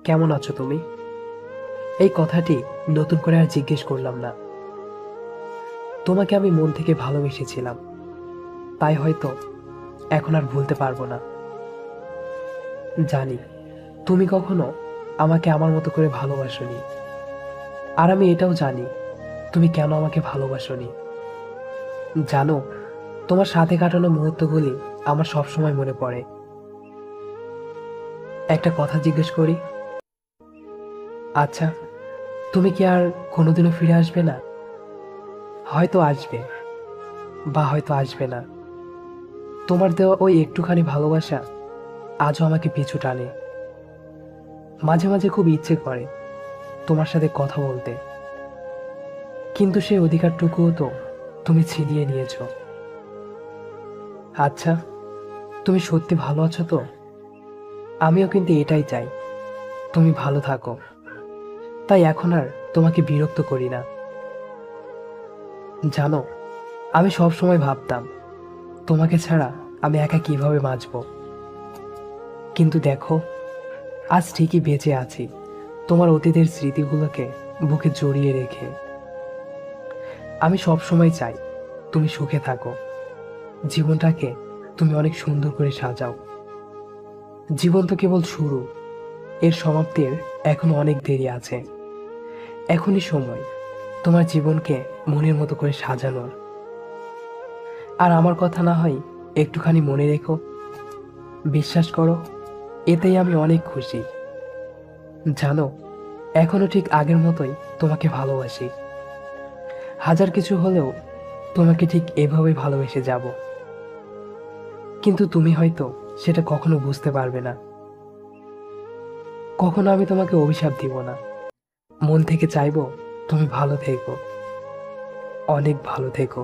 কেমন আছো তুমি? এই কথাটি নতুন করে আর জিজ্ঞেস করলাম না। তোমাকে আমি মন থেকে ভালোবেসেছিলাম, তাই হয়তো এখন আর ভুলতে পারবো না। জানি তুমি কখনো আমাকে আমার মতো করে ভালোবাসোনি, আর আমি এটাও জানি তুমি কেন আমাকে ভালোবাসোনি। জানো, তোমার সাথে কাটানো মুহূর্তগুলি আমার সব সময় মনে পড়ে। একটা কথা জিজ্ঞেস করি? আচ্ছা, তুমি কি আর কোনোদিনও ফিরে আসবে না? হয়তো আসবে, বা হয়তো আসবে না। তোমার দেওয়া ওই একটুখানি ভালোবাসা আজও আমাকে পিছু টানে। মাঝে মাঝে খুব ইচ্ছে করে তোমার সাথে কথা বলতে, কিন্তু সেই অধিকারটুকুও তো তুমি ছিনিয়ে নিয়েছো। আচ্ছা, তুমি সত্যি ভালো আছো তো? আমিও কিন্তু এটাই চাই, তুমি ভালো থাকো। তাই এখন আর তোমাকে বিরক্ত করি না। জানো, আমি সব সময় ভাবতাম তোমাকে ছাড়া আমি একা কিভাবে বাঁচবো, কিন্তু দেখো, আজ ঠিকই বেঁচে আছি তোমার অতীতের স্মৃতিগুলোকে বুকে জড়িয়ে রেখে। আমি সব সময় চাই তুমি সুখে থাকো, জীবনটাকে তুমি অনেক সুন্দর করে সাজাও। জীবন তো কেবল শুরু, এর সমাপ্তির এখনো অনেক দেরি আছে। এখনই সময় তোমার জীবনকে মনের মতো করে সাজানোর। আর আমার কথা না হয় একটুখানি মনে রেখো। বিশ্বাস করো, এতেই আমি অনেক খুশি। জানো, এখনো ঠিক আগের মতোই তোমাকে ভালোবাসি। হাজার কিছু হলেও তোমাকে ঠিক এভাবেই ভালোবেসে যাব। কিন্তু তুমি হয়তো সেটা কখনো বুঝতে পারবে না। কখনো আমি তোমাকে অভিশাপ দিব না, মন থেকে চাইবো তুমি ভালো থেকো, অনেক ভালো থেকো।